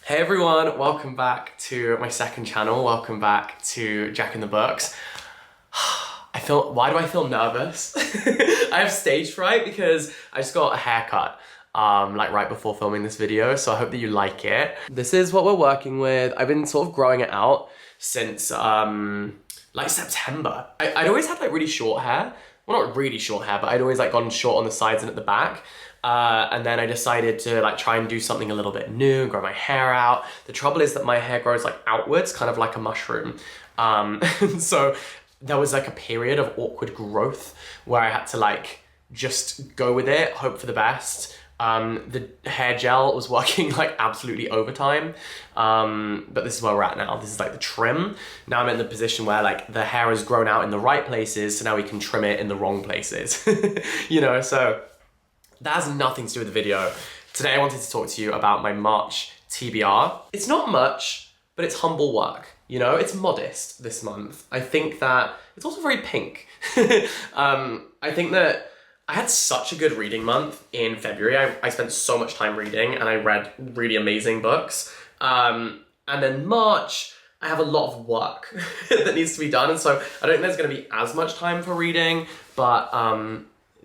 Hey everyone, welcome back to my second channel. Welcome back to Jack in the Books. Why do I feel nervous? I have stage fright because I just got a haircut like right before filming this video, so I hope that you like it. This is what we're working with. I've been sort of growing it out since like September. I'd always had like really short hair. Well, not really short hair, but I'd always like gone short on the sides and at the back. And then I decided to like try and do something a little bit new, grow my hair out. The trouble is that my hair grows like outwards, kind of like a mushroom. So there was like a period of awkward growth where I had to like just go with it, hope for the best. The hair gel was working like absolutely overtime. But this is where we're at now. This is like the trim. Now I'm in the position where like the hair has grown out in the right places, so now we can trim it in the wrong places. You know, so that has nothing to do with the video. Today I wanted to talk to you about my March TBR. It's not much, but it's humble work. You know, it's modest this month. I think that it's also very pink. I think that I had such a good reading month in February. I spent so much time reading and I read really amazing books. And then March, I have a lot of work that needs to be done. And so I don't think there's gonna be as much time for reading, but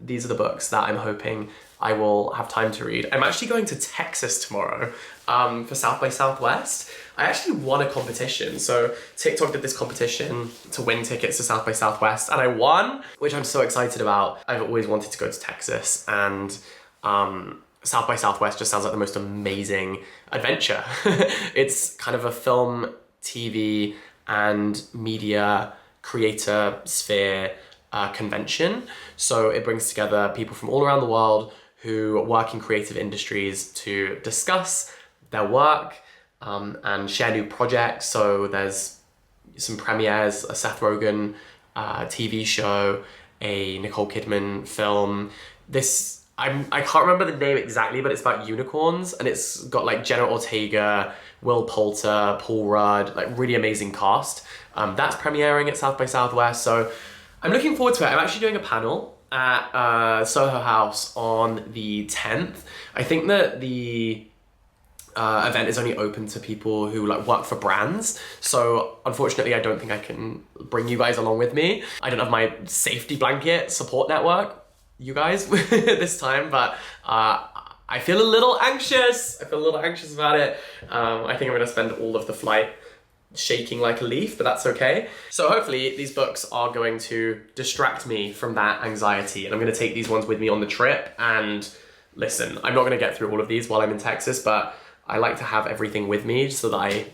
these are the books that I'm hoping I will have time to read. I'm actually going to Texas tomorrow for South by Southwest. I actually won a competition. So TikTok did this competition to win tickets to South by Southwest and I won, which I'm so excited about. I've always wanted to go to Texas and South by Southwest just sounds like the most amazing adventure. It's kind of a film, TV, and media creator sphere convention. So it brings together people from all around the world who work in creative industries to discuss their work and share new projects. So there's some premieres, a Seth Rogen TV show, a Nicole Kidman film. I can't remember the name exactly, but it's about unicorns and it's got like Jenna Ortega, Will Poulter, Paul Rudd, like really amazing cast. That's premiering at South by Southwest. So I'm looking forward to it. I'm actually doing a panel at Soho House on the 10th. I think that the event is only open to people who like work for brands. So unfortunately, I don't think I can bring you guys along with me. I don't have my safety blanket support network, you guys, this time, but I feel a little anxious. I feel a little anxious about it. I think I'm gonna spend all of the flight shaking like a leaf, but that's okay. So hopefully these books are going to distract me from that anxiety and I'm gonna take these ones with me on the trip. And listen, I'm not gonna get through all of these while I'm in Texas, but I like to have everything with me so that I,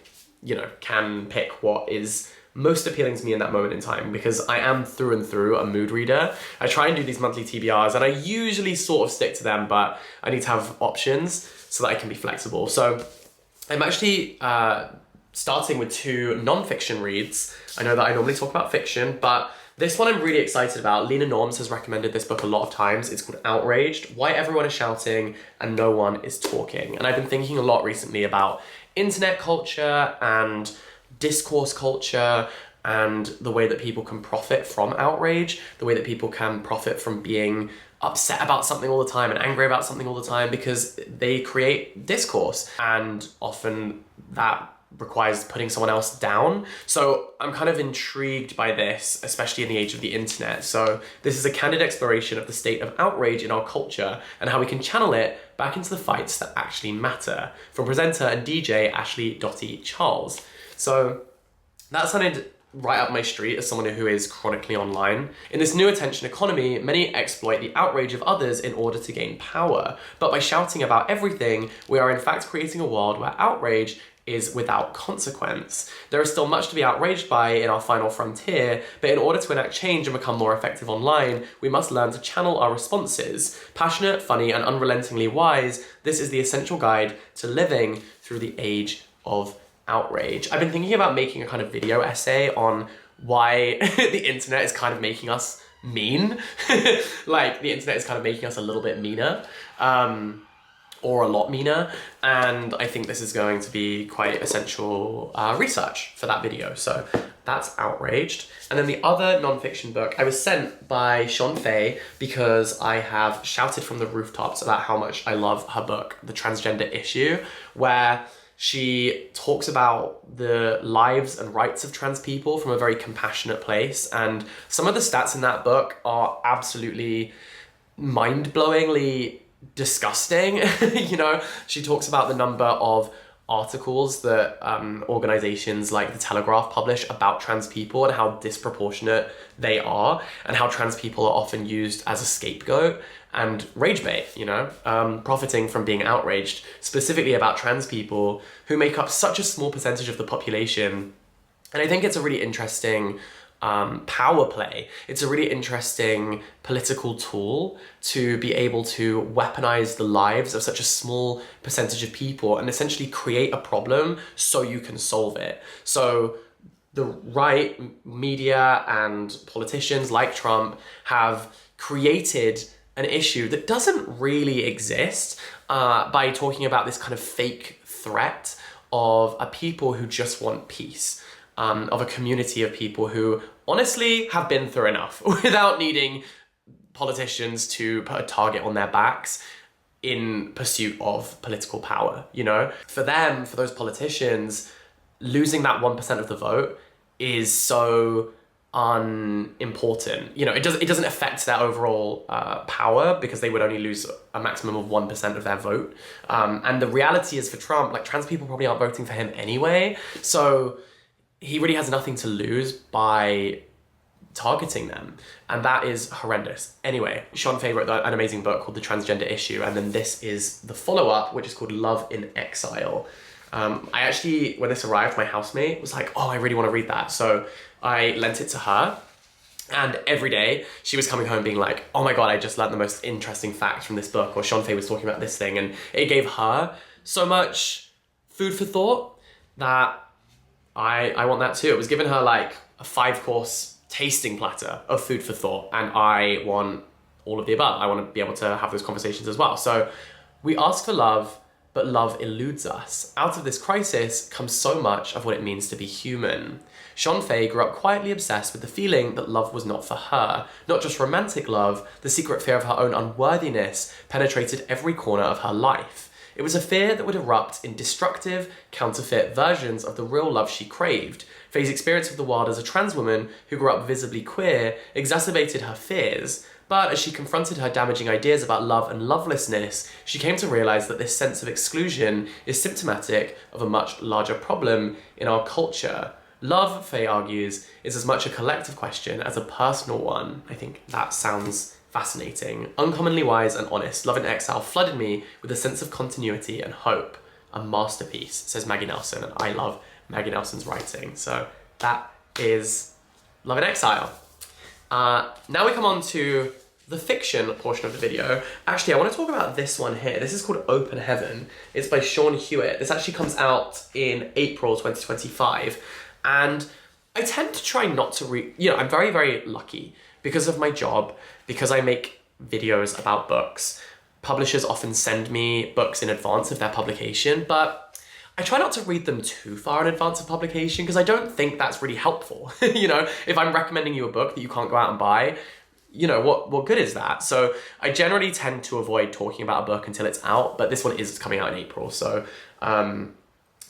you know, can pick what is most appealing to me in that moment in time, because I am through and through a mood reader. I try and do these monthly TBRs and I usually sort of stick to them, but I need to have options so that I can be flexible. So I'm actually starting with two non-fiction reads. I know that I normally talk about fiction, but this one I'm really excited about. Lena Norms has recommended this book a lot of times. It's called Outraged, Why Everyone is Shouting and No One is Talking. And I've been thinking a lot recently about internet culture and discourse culture and the way that people can profit from outrage, the way that people can profit from being upset about something all the time and angry about something all the time, because they create discourse and often that requires putting someone else down. So I'm kind of intrigued by this, especially in the age of the internet. So this is a candid exploration of the state of outrage in our culture and how we can channel it back into the fights that actually matter, from presenter and DJ Ashley Dottie Charles. So that sounded right up my street as someone who is chronically online. In this new attention economy, many exploit the outrage of others in order to gain power. But by shouting about everything, we are in fact creating a world where outrage is without consequence. There is still much to be outraged by in our final frontier, but in order to enact change and become more effective online, we must learn to channel our responses. Passionate, funny, and unrelentingly wise, this is the essential guide to living through the age of outrage. I've been thinking about making a kind of video essay on why the internet is kind of making us mean. Like, the internet is kind of making us a little bit meaner. Or a lot meaner, and I think this is going to be quite essential research for that video. So that's Outraged. And then the other non-fiction book I was sent by Sean Fay because I have shouted from the rooftops about how much I love her book, The Transgender Issue, where She talks about the lives and rights of trans people from a very compassionate place. And some of the stats in that book are absolutely mind-blowingly disgusting. You know, she talks about the number of articles that organizations like the Telegraph publish about trans people and how disproportionate they are, and how trans people are often used as a scapegoat and rage bait, you know, profiting from being outraged, specifically about trans people who make up such a small percentage of the population. And I think it's a really interesting power play. It's a really interesting political tool to be able to weaponize the lives of such a small percentage of people and essentially create a problem so you can solve it. So the right, media and politicians like Trump have created an issue that doesn't really exist by talking about this kind of fake threat of a people who just want peace. Of a community of people who honestly have been through enough without needing politicians to put a target on their backs in pursuit of political power, you know? For them, for those politicians, losing that 1% of the vote is so unimportant. You know, it doesn't affect their overall power, because they would only lose a maximum of 1% of their vote. And the reality is, for Trump, like, trans people probably aren't voting for him anyway, so he really has nothing to lose by targeting them. And that is horrendous. Anyway, Sean Fay wrote an amazing book called The Transgender Issue, and then this is the follow-up, which is called Love in Exile. I actually, when this arrived, my housemate was like, oh, I really want to read that. So I lent it to her, and every day she was coming home being like, oh my God, I just learned the most interesting fact from this book, or Sean Fay was talking about this thing, and it gave her so much food for thought that I want that too. It was giving her like a 5-course tasting platter of food for thought, and I want all of the above. I want to be able to have those conversations as well. So we ask for love, but love eludes us. Out of this crisis comes so much of what it means to be human. Sean Fay grew up quietly obsessed with the feeling that love was not for her. Not just romantic love, the secret fear of her own unworthiness penetrated every corner of her life. It was a fear that would erupt in destructive, counterfeit versions of the real love she craved. Fay's experience of the world as a trans woman who grew up visibly queer exacerbated her fears, but as she confronted her damaging ideas about love and lovelessness, she came to realize that this sense of exclusion is symptomatic of a much larger problem in our culture. Love, Fay argues, is as much a collective question as a personal one. I think that sounds fascinating. Uncommonly wise and honest, Love in Exile flooded me with a sense of continuity and hope. A masterpiece, says Maggie Nelson, and I love Maggie Nelson's writing. So that is Love in Exile. Now we come on to the fiction portion of the video. Actually, I want to talk about this one here. This is called Open Heaven. It's by Sean Hewitt. This actually comes out in April 2025. And I tend to try not to read, you know, I'm very, very lucky because of my job, because I make videos about books. Publishers often send me books in advance of their publication, but I try not to read them too far in advance of publication because I don't think that's really helpful. You know, if I'm recommending you a book that you can't go out and buy, you know, what good is that? So I generally tend to avoid talking about a book until it's out, but this one is coming out in April. So,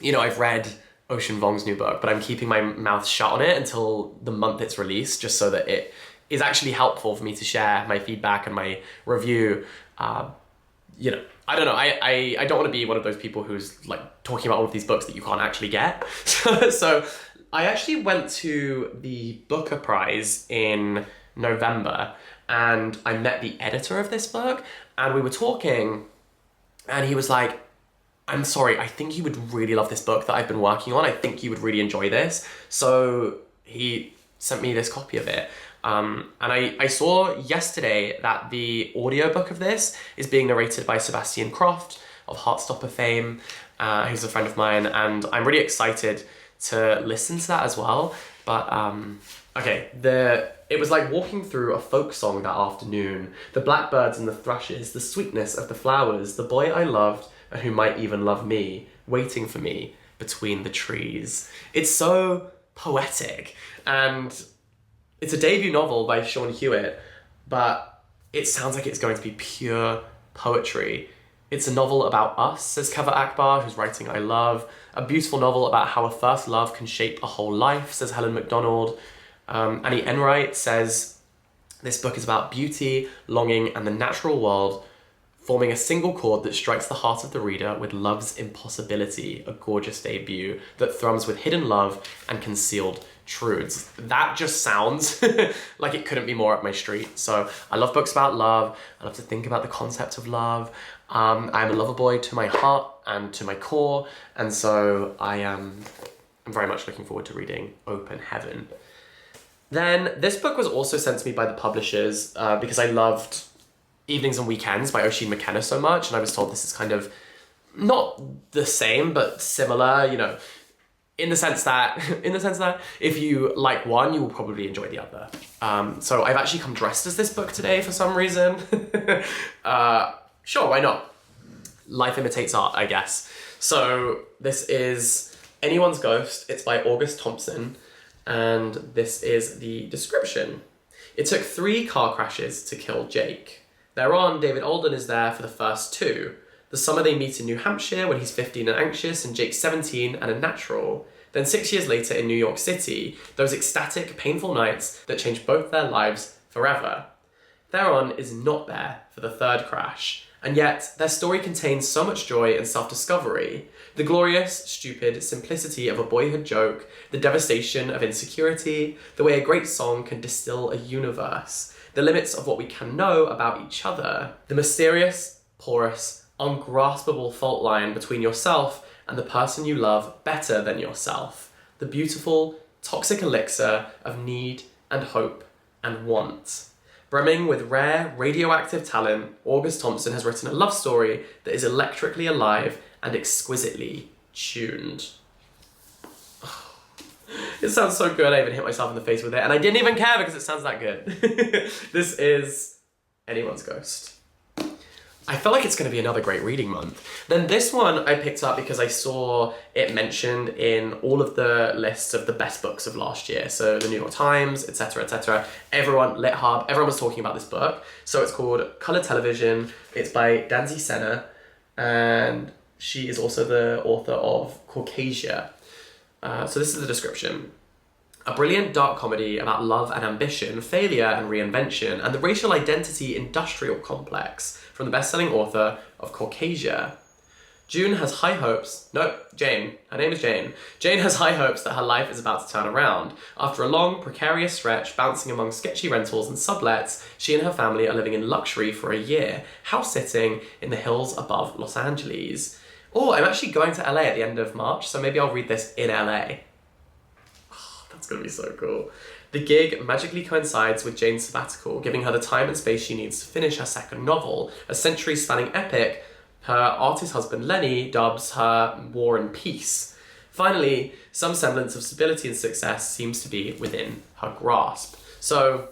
you know, I've read Ocean Vuong's new book, but I'm keeping my mouth shut on it until the month it's released, just so that it is actually helpful for me to share my feedback and my review. You know, I don't know, I don't want to be one of those people who's like talking about all of these books that you can't actually get. So I actually went to the Booker Prize in November and I met the editor of this book and we were talking and he was like, I'm sorry, I think you would really love this book that I've been working on. I think you would really enjoy this. So he sent me this copy of it. And I saw yesterday that the audiobook of this is being narrated by Sebastian Croft of Heartstopper fame, who's a friend of mine, and I'm really excited to listen to that as well. But okay, it was like walking through a folk song that afternoon. The blackbirds and the thrushes, the sweetness of the flowers, the boy I loved and who might even love me, waiting for me between the trees. It's so poetic, and it's a debut novel by Sean Hewitt, but it sounds like it's going to be pure poetry. It's a novel about us, says Keva Akbar, who's writing I Love. A beautiful novel about how a first love can shape a whole life, says Helen MacDonald. Annie Enright says, this book is about beauty, longing, and the natural world, forming a single chord that strikes the heart of the reader with love's impossibility, a gorgeous debut that thrums with hidden love and concealed truths. That just sounds like it couldn't be more up my street. So I love books about love. I love to think about the concept of love. I'm a lover boy to my heart and to my core. And so I'm very much looking forward to reading Open Heaven. Then this book was also sent to me by the publishers because I loved Evenings and Weekends by Oisin McKenna so much, and I was told this is kind of not the same but similar, you know, in the sense that if you like one, you will probably enjoy the other. So I've actually come dressed as this book today for some reason. Sure, why not? Life imitates art, I guess. So this is Anyone's Ghost. It's by August Thompson, and this is the description. It took 3 car crashes to kill Jake. Thereon, David Alden is there for the first 2. The summer they meet in New Hampshire when he's 15 and anxious and Jake's 17 and a natural. Then 6 years later in New York City, those ecstatic, painful nights that change both their lives forever. Theron is not there for the 3rd crash, and yet their story contains so much joy and self-discovery. The glorious, stupid simplicity of a boyhood joke, the devastation of insecurity, the way a great song can distill a universe, the limits of what we can know about each other, the mysterious, porous, ungraspable fault line between yourself and the person you love better than yourself, the beautiful, toxic elixir of need and hope and want. Brimming with rare, radioactive talent, August Thompson has written a love story that is electrically alive and exquisitely tuned. It sounds so good, I even hit myself in the face with it, and I didn't even care because it sounds that good. This is Anyone's Ghost. I feel like it's going to be another great reading month. Then this one I picked up because I saw it mentioned in all of the lists of the best books of last year. So the New York Times, etc., etc. Everyone, LitHub, everyone was talking about this book. So it's called Color Television. It's by Danzy Senna, and she is also the author of Caucasia. So this is the description. A brilliant dark comedy about love and ambition, failure and reinvention, and the racial identity industrial complex from the best-selling author of Caucasia. Jane has high hopes that her life is about to turn around. After a long, precarious stretch bouncing among sketchy rentals and sublets, she and her family are living in luxury for a year, house-sitting in the hills above Los Angeles. Oh, I'm actually going to LA at the end of March, so maybe I'll read this in LA. That's gonna be so cool. The gig magically coincides with Jane's sabbatical, giving her the time and space she needs to finish her second novel, a century-spanning epic her artist husband Lenny dubs her War and Peace. Finally, some semblance of stability and success seems to be within her grasp. So,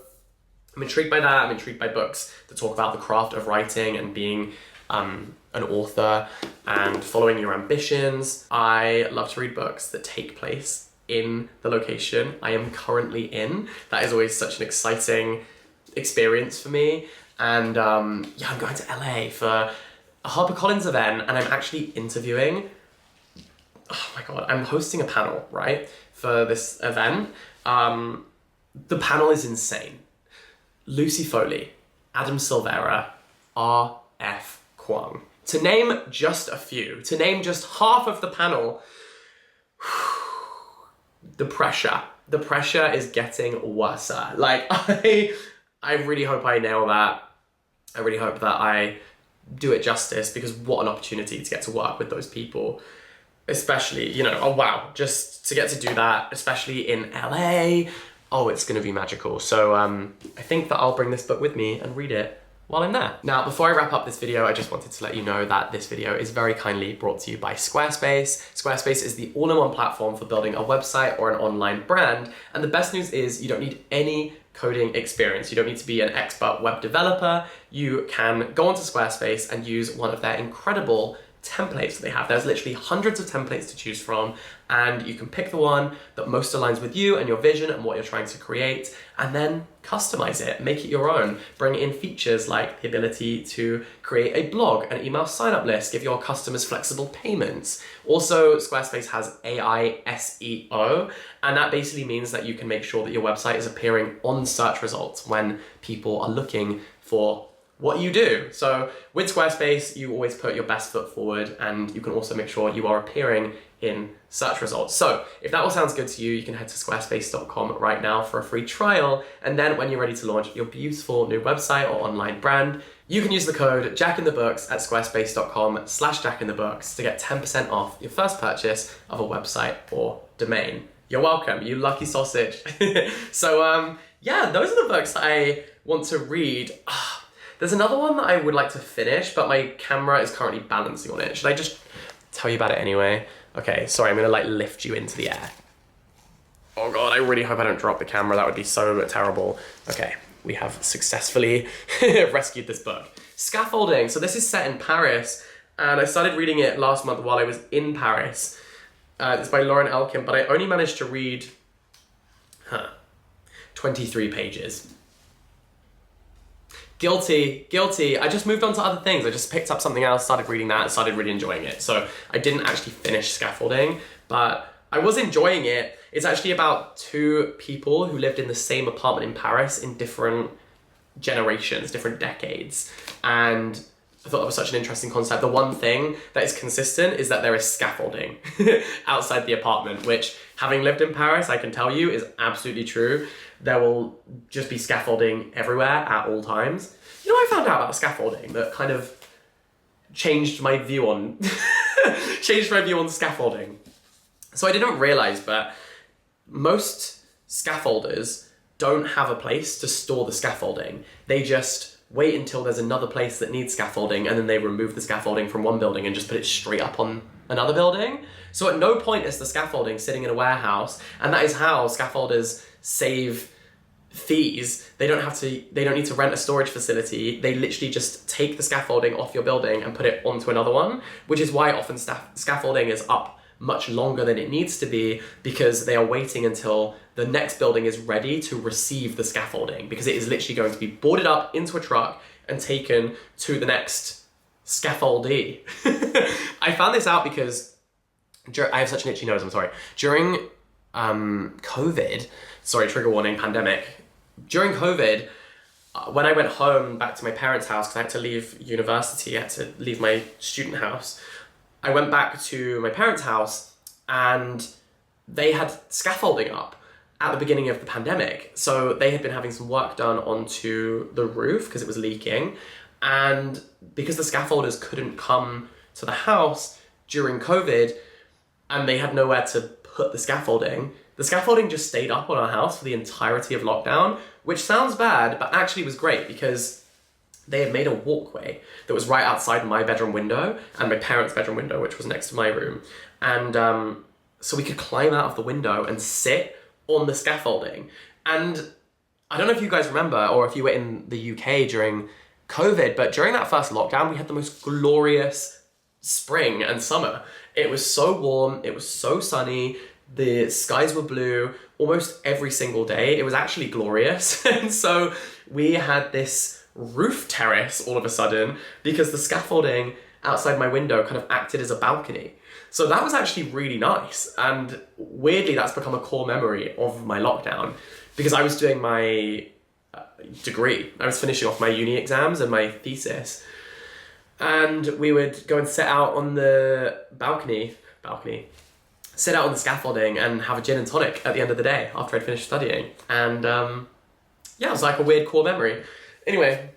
I'm intrigued by that. I'm intrigued by books that talk about the craft of writing and being an author and following your ambitions. I love to read books that take place in the location I am currently in. That is always such an exciting experience for me. And I'm going to LA for a HarperCollins event, and I'm actually interviewing, oh my God, I'm hosting a panel, right, for this event. The panel is insane. Lucy Foley, Adam Silvera, R.F. Kuang. To name just a few, to name just half of the panel, the pressure is getting worse. Like, I really hope I nail that. I really hope that I do it justice, because what an opportunity to get to work with those people. Especially, you know, oh wow, just to get to do that, especially in LA. Oh, it's gonna be magical. So I think that I'll bring this book with me and read it while I'm there. Now, before I wrap up this video, I just wanted to let you know that this video is very kindly brought to you by Squarespace. Squarespace is the all-in-one platform for building a website or an online brand. And the best news is you don't need any coding experience. You don't need to be an expert web developer. You can go onto Squarespace and use one of their incredible templates that they have. There's literally hundreds of templates to choose from, and you can pick the one that most aligns with you and your vision and what you're trying to create, and then customize it, make it your own, bring in features like the ability to create a blog, an email sign-up list, give your customers flexible payments. Also, Squarespace has AI SEO, and that basically means that you can make sure that your website is appearing on search results when people are looking for what you do. So with Squarespace, you always put your best foot forward, and you can also make sure you are appearing in search results. So if that all sounds good to you, you can head to squarespace.com right now for a free trial. And then when you're ready to launch your beautiful new website or online brand, you can use the code jackinthebooks at squarespace.com/jackinthebooks to get 10% off your first purchase of a website or domain. You're welcome, you lucky sausage. So yeah, those are the books that I want to read. There's another one that I would like to finish, but my camera is currently balancing on it. Should I just tell you about it anyway? Okay, sorry, I'm gonna like lift you into the air. Oh God, I really hope I don't drop the camera. That would be so terrible. Okay, we have successfully rescued this book. Scaffolding. So this is set in Paris, and I started reading it last month while I was in Paris. It's by Lauren Elkin, but I only managed to read 23 pages. Guilty. I just moved on to other things. I just picked up something else, started reading that, and started really enjoying it. So I didn't actually finish Scaffolding, but I was enjoying it. It's actually about two people who lived in the same apartment in Paris in different generations, different decades. And I thought that was such an interesting concept. The one thing that is consistent is that there is scaffolding outside the apartment, which, having lived in Paris, I can tell you is absolutely true. There will just be scaffolding everywhere at all times. You know, I found out about scaffolding that kind of changed my view on scaffolding. So I didn't realize, but most scaffolders don't have a place to store the scaffolding. They just wait until there's another place that needs scaffolding, and then they remove the scaffolding from one building and just put it straight up on another building. So at no point is the scaffolding sitting in a warehouse, and that is how scaffolders save fees. They don't need to rent a storage facility. They literally just take the scaffolding off your building and put it onto another one, which is why often scaffolding is up much longer than it needs to be, because they are waiting until the next building is ready to receive the scaffolding, because it is literally going to be boarded up into a truck and taken to the next scaffoldee. I found this out because I have such an itchy nose, I'm sorry. During COVID, sorry, trigger warning, pandemic. During COVID, when I went home back to my parents' house, because I had to leave university, I had to leave my student house, I went back to my parents' house and they had scaffolding up at the beginning of the pandemic. So they had been having some work done onto the roof because it was leaking. And because the scaffolders couldn't come to the house during COVID and they had nowhere to put the scaffolding just stayed up on our house for the entirety of lockdown, which sounds bad, but actually was great because they had made a walkway that was right outside my bedroom window and my parents' bedroom window, which was next to my room. And so we could climb out of the window and sit on the scaffolding. And I don't know if you guys remember, or if you were in the UK during COVID, but during that first lockdown, we had the most glorious spring and summer. It was so warm, it was so sunny, the skies were blue almost every single day. It was actually glorious. And so we had this roof terrace all of a sudden because the scaffolding outside my window kind of acted as a balcony. So that was actually really nice. And weirdly, that's become a core memory of my lockdown because I was doing my degree. I was finishing off my uni exams and my thesis. And we would go and sit out on the balcony, sit out on the scaffolding and have a gin and tonic at the end of the day after I'd finished studying. And yeah, it was like a weird core memory. Anyway,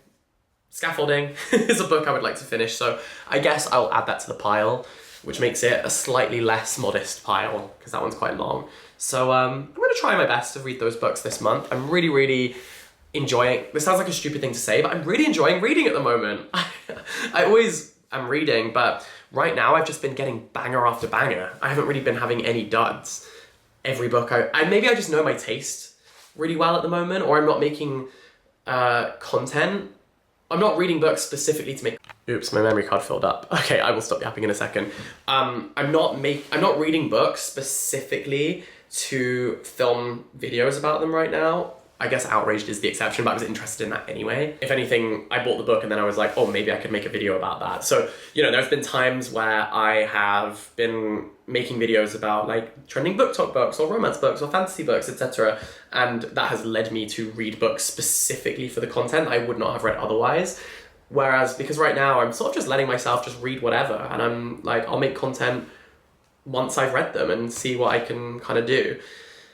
Scaffolding is a book I would like to finish, so I guess I'll add that to the pile, which makes it a slightly less modest pile, because that one's quite long. So I'm going to try my best to read those books this month. I'm really, really enjoying, this sounds like a stupid thing to say, but I'm really enjoying reading at the moment. I always am reading, but right now I've just been getting banger after banger. I haven't really been having any duds. Every book, maybe I just know my taste really well at the moment, or I'm not making content. I'm not reading books specifically to make Oops, my memory card filled up. Okay, I will stop yapping in a second. I'm not reading books specifically to film videos about them right now. I guess Outraged is the exception, but I was interested in that anyway. If anything, I bought the book and then I was like, oh, maybe I could make a video about that. So, you know, there's been times where I have been making videos about like trending book talk books or romance books or fantasy books, etc. And that has led me to read books specifically for the content I would not have read otherwise. Whereas, because right now I'm sort of just letting myself just read whatever, and I'm like, I'll make content once I've read them and see what I can kind of do.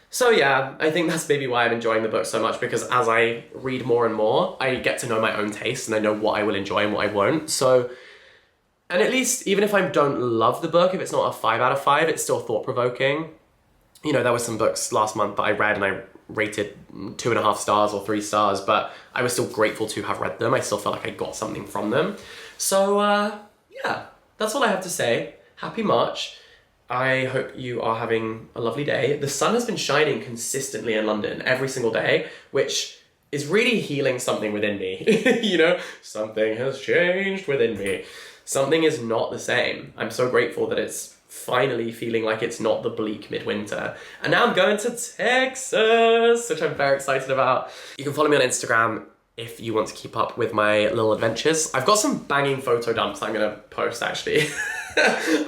So yeah, I think that's maybe why I'm enjoying the book so much, because as I read more and more, I get to know my own taste and I know what I will enjoy and what I won't. So, and at least even if I don't love the book, if it's not a 5 out of 5, it's still thought-provoking. You know, there were some books last month that I read and I rated 2.5 stars or 3 stars, but I was still grateful to have read them. I still felt like I got something from them. So yeah, that's all I have to say. Happy March. I hope you are having a lovely day. The sun has been shining consistently in London every single day, which is really healing something within me. You know, something has changed within me. Something is not the same. I'm so grateful that it's finally feeling like it's not the bleak midwinter. And now I'm going to Texas, which I'm very excited about. You can follow me on Instagram if you want to keep up with my little adventures. I've got some banging photo dumps I'm gonna post actually.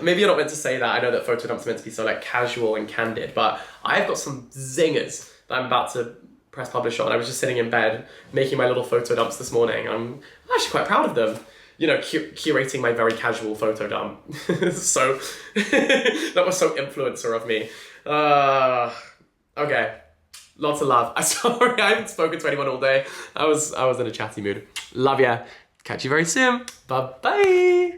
Maybe you're not meant to say that. I know that photo dumps are meant to be so like casual and candid, but I've got some zingers that I'm about to press publish on. I was just sitting in bed making my little photo dumps this morning. I'm actually quite proud of them. You know, curating my very casual photo dump. So, that was so influencer of me. Okay, lots of love. I'm sorry, I haven't spoken to anyone all day. I was in a chatty mood. Love ya. Catch you very soon. Bye-bye.